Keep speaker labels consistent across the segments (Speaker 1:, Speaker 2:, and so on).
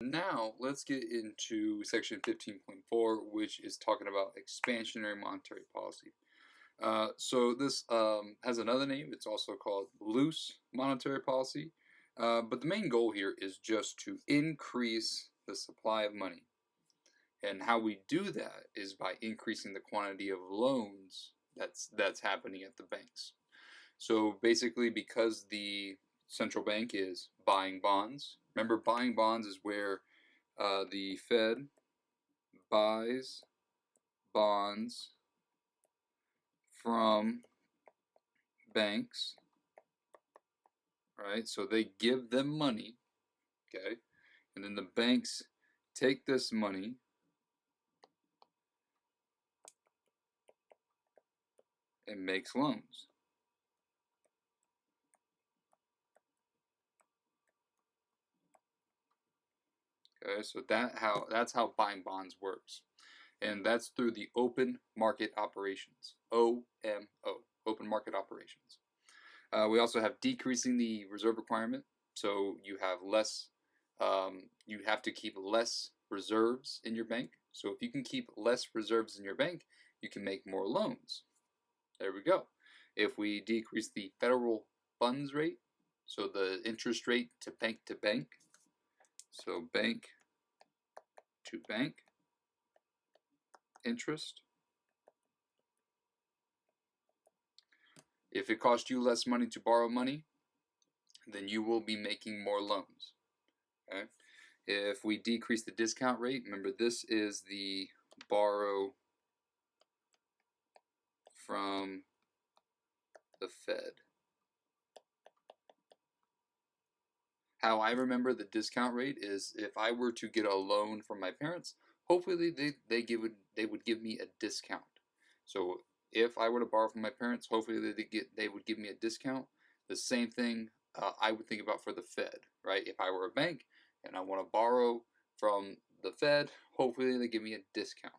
Speaker 1: Now, let's get into section 15.4, which is talking about expansionary monetary policy. So this has another name. It's also called loose monetary policy. But the main goal here is just to increase the supply of money. And how we do that is by increasing the quantity of loans that's happening at the banks. So basically, because the central bank is buying bonds. Remember, buying bonds is where the Fed buys bonds from banks, right? So they give them money, okay? And then the banks take this money and makes loans. Okay, so that's how buying bonds works. And that's through the open market operations. OMO, open market operations. We also have decreasing the reserve requirement. So you have less, you have to keep less reserves in your bank. So if you can keep less reserves in your bank, you can make more loans. There we go. If we decrease the federal funds rate, so the interest rate to bank, so bank to bank interest. If it costs you less money to borrow money, then you will be making more loans. Okay? If we decrease the discount rate, remember this is the borrow from the Fed. How I remember the discount rate is if I were to get a loan from my parents, hopefully they would give me a discount. So if I were to borrow from my parents, hopefully they would give me a discount. The same thing I would think about for the Fed, right? If I were a bank and I want to borrow from the Fed, hopefully they give me a discount.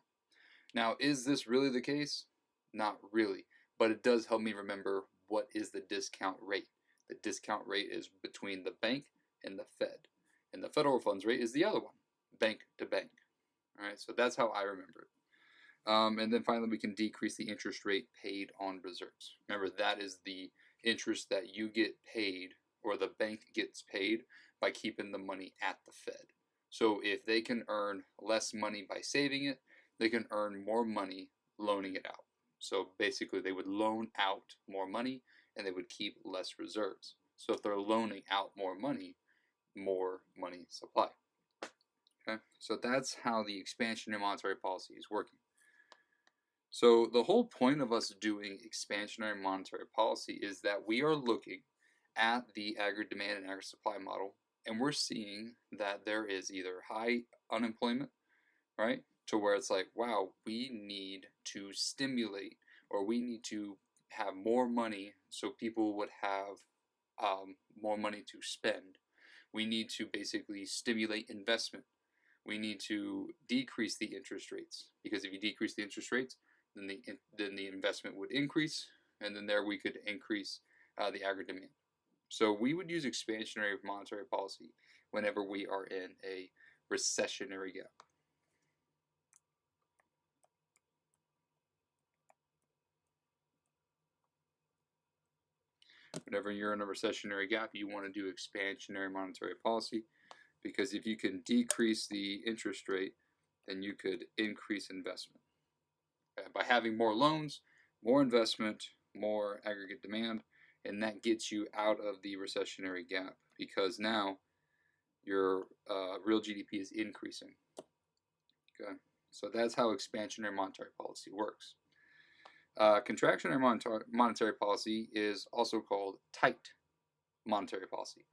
Speaker 1: Now, is this really the case? Not really, but it does help me remember what is the discount rate. The discount rate is between the bank and the Fed, and the federal funds rate is the other one, bank to bank. All right, so that's how I remember it. And then finally, we can decrease the interest rate paid on reserves. Remember, that is the interest that you get paid or the bank gets paid by keeping the money at the Fed. So if they can earn less money by saving it, they can earn more money loaning it out. So basically, they would loan out more money and they would keep less reserves. So if they're loaning out more money supply. Okay, so that's how the expansionary monetary policy is working. So the whole point of us doing expansionary monetary policy is that we are looking at the aggregate demand and aggregate supply model, and we're seeing that there is either high unemployment, right, to where it's like, wow, we need to stimulate or we need to have more money so people would have more money to spend. We need to basically stimulate investment. We need to decrease the interest rates, because if you decrease the interest rates, then the investment would increase, and then there we could increase the aggregate demand. So we would use expansionary monetary policy whenever we are in a recessionary gap. Whenever you're in a recessionary gap, you want to do expansionary monetary policy, because if you can decrease the interest rate, then you could increase investment. By having more loans, more investment, more aggregate demand, and that gets you out of the recessionary gap, because now your real GDP is increasing. Okay, so that's how expansionary monetary policy works. Contractionary monetary policy is also called tight monetary policy.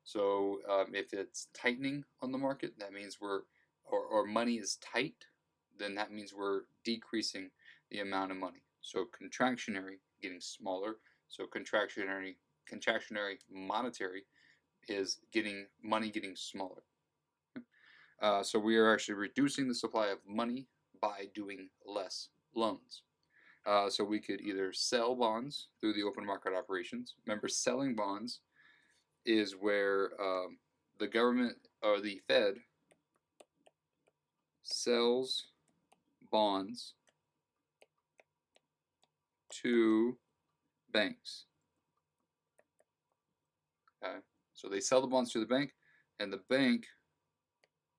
Speaker 1: So if it's tightening on the market, that means or money is tight, then that means we're decreasing the amount of money. So contractionary, getting smaller. So contractionary monetary is money getting smaller. So we are actually reducing the supply of money by doing less loans. So we could either sell bonds through the open market operations. Remember, selling bonds is where the government or the Fed sells bonds to banks. Okay, so they sell the bonds to the bank, and the bank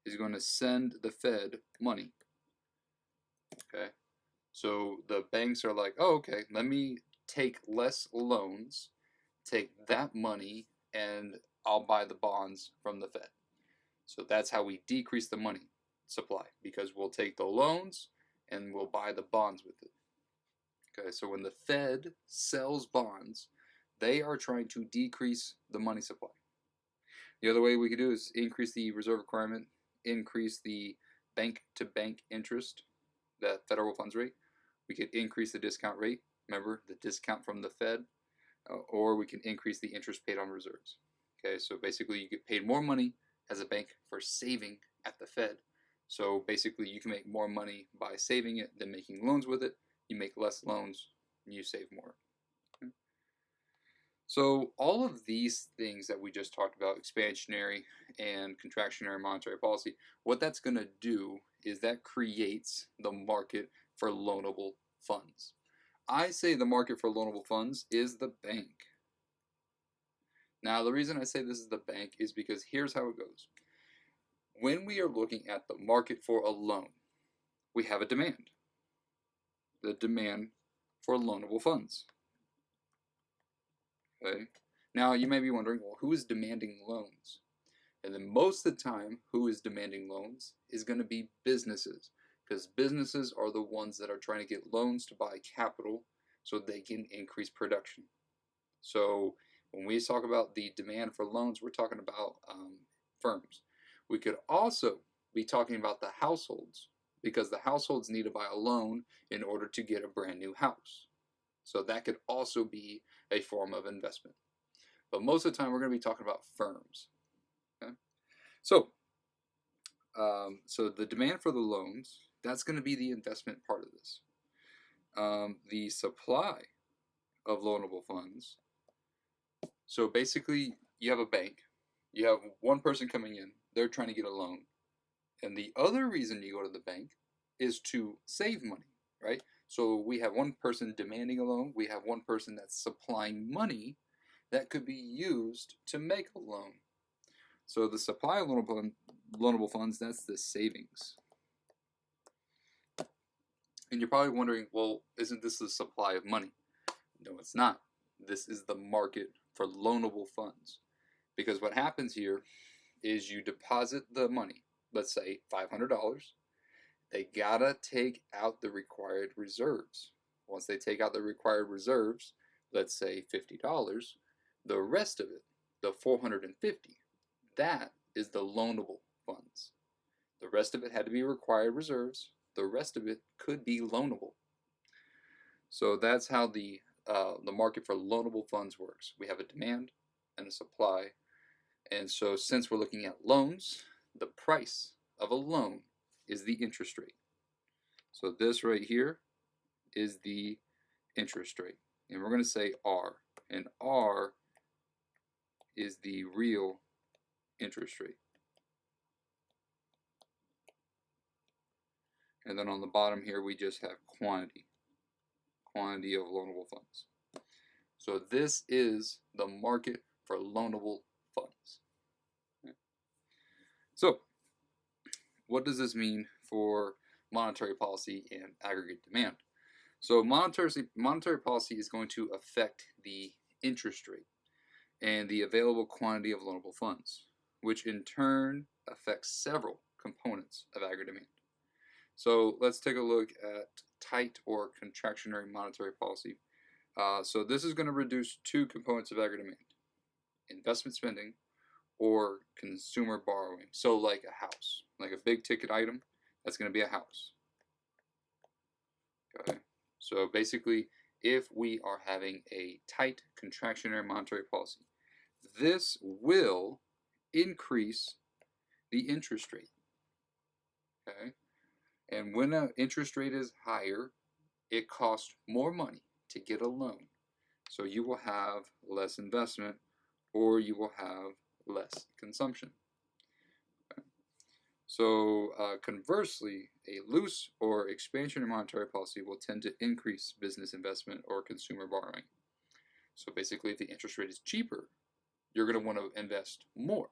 Speaker 1: is going to send the Fed money. Okay, so the banks are like, oh, okay, let me take less loans, take that money, and I'll buy the bonds from the Fed. So that's how we decrease the money supply, because we'll take the loans and we'll buy the bonds with it. Okay, so when the Fed sells bonds, they are trying to decrease the money supply. The other way we could do is increase the reserve requirement, increase the bank-to-bank interest, that federal funds rate. We could increase the discount rate, remember, the discount from the Fed, or we can increase the interest paid on reserves. Okay, so basically you get paid more money as a bank for saving at the Fed. So basically you can make more money by saving it than making loans with it. You make less loans, and you save more. Okay. So all of these things that we just talked about, expansionary and contractionary monetary policy, what that's going to do is that creates the market for loanable funds. I say the market for loanable funds is the bank. Now, the reason I say this is the bank is because here's how it goes. When we are looking at the market for a loan, we have a demand. The demand for loanable funds. Okay. Now, you may be wondering, well, who is demanding loans? And then most of the time, who is demanding loans is going to be businesses, because businesses are the ones that are trying to get loans to buy capital so they can increase production. So when we talk about the demand for loans, we're talking about firms. We could also be talking about the households, because the households need to buy a loan in order to get a brand new house. So that could also be a form of investment. But most of the time, we're going to be talking about firms. Okay? So the demand for the loans, that's going to be the investment part of this. The supply of loanable funds. So basically, you have a bank. You have one person coming in. They're trying to get a loan. And the other reason you go to the bank is to save money, right? So we have one person demanding a loan. We have one person that's supplying money that could be used to make a loan. So the supply of loanable funds, that's the savings. And you're probably wondering, well, isn't this the supply of money? No, it's not. This is the market for loanable funds. Because what happens here is you deposit the money, let's say $500. They gotta take out the required reserves. Once they take out the required reserves, let's say $50, the rest of it, the $450, that is the loanable funds. The rest of it had to be required reserves. The rest of it could be loanable. So that's how the market for loanable funds works. We have a demand and a supply. And so since we're looking at loans, the price of a loan is the interest rate. So this right here is the interest rate. And we're going to say R. And R is the real interest rate. And then on the bottom here, we just have quantity of loanable funds. So this is the market for loanable funds. Okay. So what does this mean for monetary policy and aggregate demand? So monetary policy is going to affect the interest rate and the available quantity of loanable funds, which in turn affects several components of aggregate demand. So let's take a look at tight or contractionary monetary policy. So this is going to reduce two components of aggregate demand: investment spending or consumer borrowing. So like a house, like a big ticket item, that's going to be a house. Okay. So basically, if we are having a tight contractionary monetary policy, this will increase the interest rate. Okay. And when an interest rate is higher, it costs more money to get a loan. So you will have less investment, or you will have less consumption. Okay. So conversely, a loose or expansionary monetary policy will tend to increase business investment or consumer borrowing. So basically, if the interest rate is cheaper, you're going to want to invest more.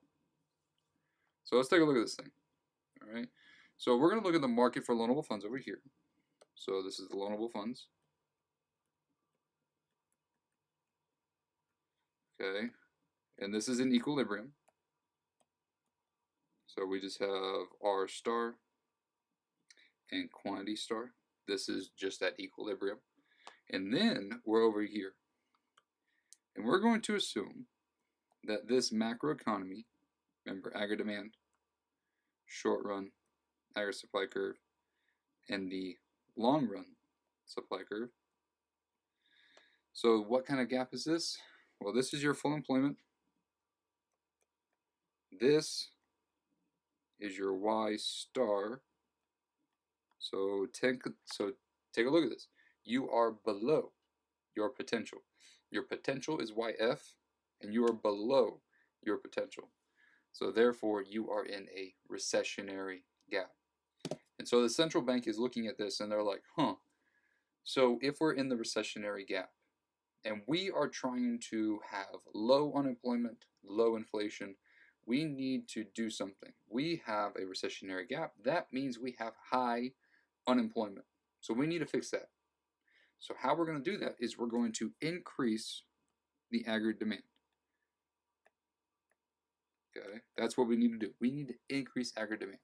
Speaker 1: So let's take a look at this thing. All right. So we're going to look at the market for loanable funds over here. So this is the loanable funds. Okay. And this is in equilibrium. So we just have R star and quantity star. This is just at equilibrium. And then we're over here. And we're going to assume that this macroeconomy, remember aggregate demand, short run, aggregate supply curve, and the long run supply curve. So what kind of gap is this? Well, this is your full employment. This is your Y star. So take a look at this. You are below your potential. Your potential is YF, and you are below your potential. So therefore, you are in a recessionary gap. And so the central bank is looking at this, and they're like, so if we're in the recessionary gap, and we are trying to have low unemployment, low inflation, we need to do something. We have a recessionary gap. That means we have high unemployment. So we need to fix that. So how we're going to do that is we're going to increase the aggregate demand. Okay, that's what we need to do. We need to increase aggregate demand.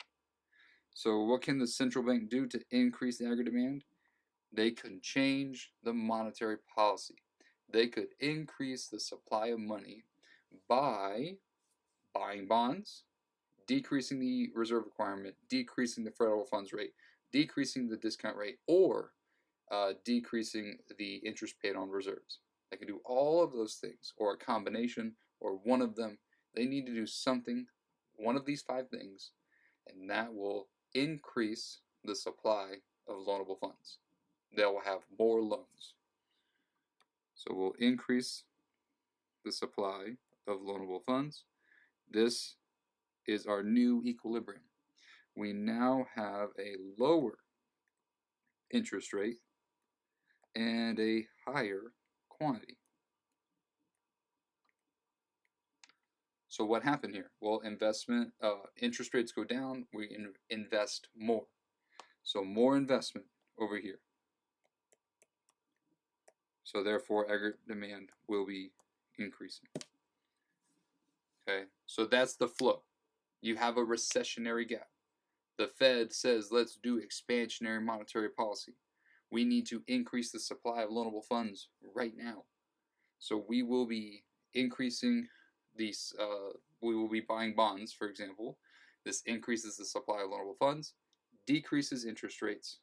Speaker 1: So what can the central bank do to increase the aggregate demand? They can change the monetary policy. They could increase the supply of money by buying bonds, decreasing the reserve requirement, decreasing the federal funds rate, decreasing the discount rate, or decreasing the interest paid on reserves. They can do all of those things, or a combination, or one of them. They need to do something, one of these 5 things, and that will increase the supply of loanable funds. They will have more loans. So we'll increase the supply of loanable funds. This is our new equilibrium. We now have a lower interest rate and a higher quantity. So what happened here? Well, interest rates go down, we invest more. So more investment over here. So therefore, aggregate demand will be increasing. Okay, so that's the flow. You have a recessionary gap. The Fed says, let's do expansionary monetary policy. We need to increase the supply of loanable funds right now. So we will be increasing these, we will be buying bonds, for example. This increases the supply of loanable funds, decreases interest rates,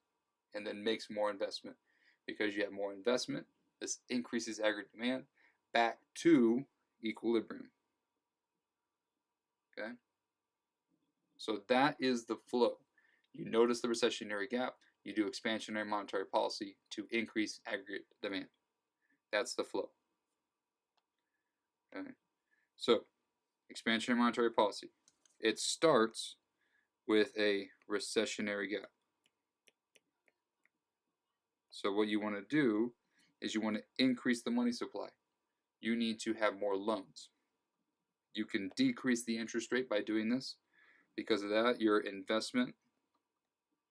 Speaker 1: and then makes more investment. Because you have more investment, this increases aggregate demand back to equilibrium. Okay? So that is the flow. You notice the recessionary gap, you do expansionary monetary policy to increase aggregate demand. That's the flow. Okay? So, expansionary monetary policy. It starts with a recessionary gap. So what you want to do is you want to increase the money supply. You need to have more loans. You can decrease the interest rate by doing this. Because of that, your investment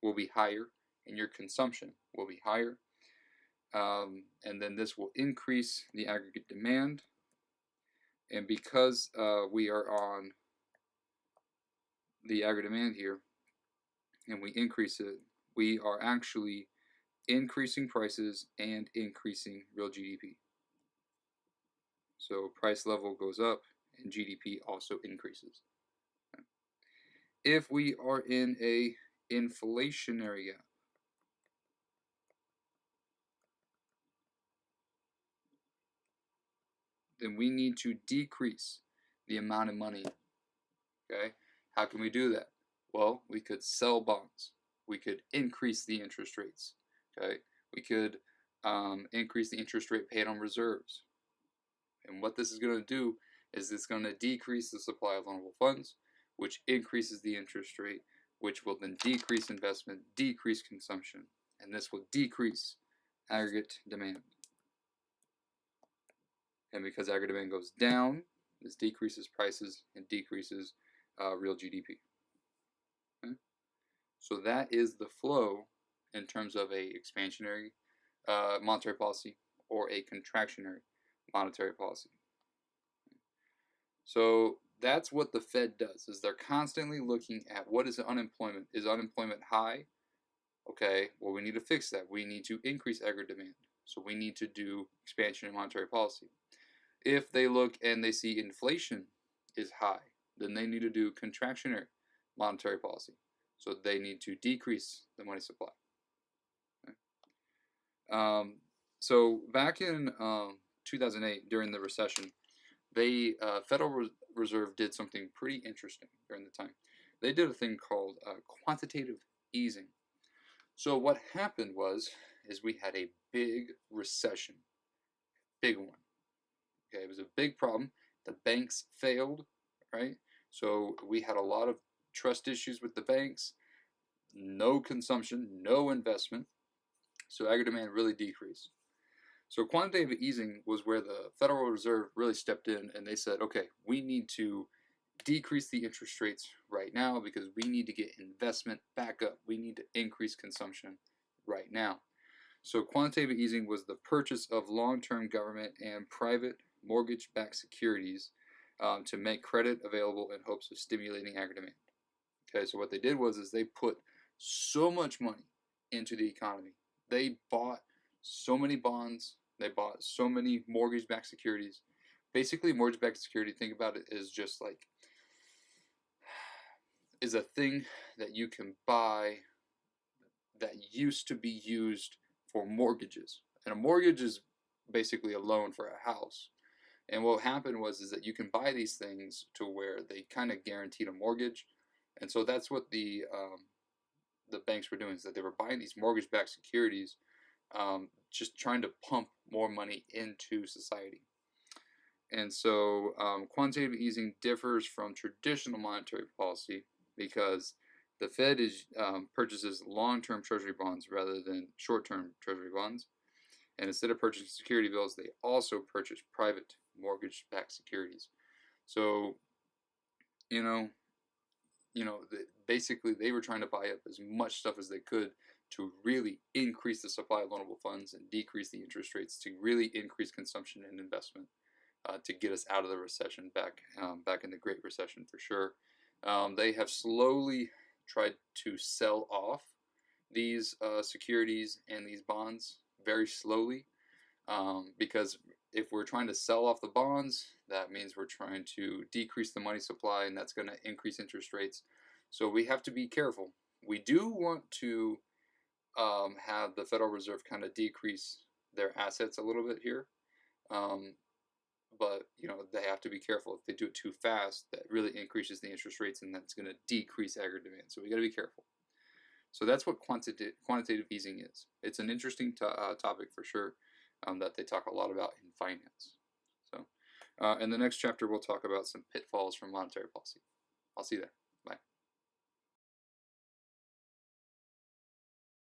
Speaker 1: will be higher and your consumption will be higher. And then this will increase the aggregate demand. And because we are on the aggregate demand here and we increase it, we are actually increasing prices and increasing real GDP. So price level goes up and GDP also increases. If we are in a inflationary gap, then we need to decrease the amount of money. Okay, how can we do that? Well, we could sell bonds. We could increase the interest rates. Okay, we could increase the interest rate paid on reserves. And what this is going to do is it's going to decrease the supply of loanable funds, which increases the interest rate, which will then decrease investment, decrease consumption, and this will decrease aggregate demand. And because aggregate demand goes down, this decreases prices and decreases real GDP. Okay? So that is the flow in terms of a expansionary monetary policy or a contractionary monetary policy. So that's what the Fed does, is they're constantly looking at what is unemployment. Is unemployment high? Okay, well, we need to fix that. We need to increase aggregate demand. So we need to do expansionary monetary policy. If they look and they see inflation is high, then they need to do contractionary monetary policy. So they need to decrease the money supply. Okay. So back in 2008, during the recession, the Federal Reserve did something pretty interesting during the time. They did a thing called quantitative easing. So what happened is we had a big recession, big one. Okay, it was a big problem. The banks failed, right? So we had a lot of trust issues with the banks, no consumption, no investment. So aggregate demand really decreased. So quantitative easing was where the Federal Reserve really stepped in and they said, okay, we need to decrease the interest rates right now because we need to get investment back up. We need to increase consumption right now. So quantitative easing was the purchase of long-term government and private mortgage-backed securities to make credit available in hopes of stimulating aggregate demand. Okay, so what they did was they put so much money into the economy. They bought so many bonds. They bought so many mortgage-backed securities. Basically, mortgage-backed security, think about it, is just like is a thing that you can buy that used to be used for mortgages. And a mortgage is basically a loan for a house. And what happened was that you can buy these things to where they kind of guaranteed a mortgage. And so that's what the banks were doing, is that they were buying these mortgage-backed securities, just trying to pump more money into society. And so quantitative easing differs from traditional monetary policy because the Fed purchases long-term treasury bonds rather than short-term treasury bonds. And instead of purchasing security bills, they also purchase private mortgage-backed securities. So, basically they were trying to buy up as much stuff as they could to really increase the supply of loanable funds and decrease the interest rates to really increase consumption and investment to get us out of the recession back in the Great Recession for sure. They have slowly tried to sell off these securities and these bonds very slowly because if we're trying to sell off the bonds, that means we're trying to decrease the money supply, and that's going to increase interest rates. So we have to be careful. We do want to have the Federal Reserve kind of decrease their assets a little bit here. But they have to be careful. If they do it too fast, that really increases the interest rates, and that's going to decrease aggregate demand. So we got to be careful. So that's what quantitative easing is. It's an interesting topic for sure that they talk a lot about in finance. So in the next chapter, we'll talk about some pitfalls from monetary policy. I'll see you there.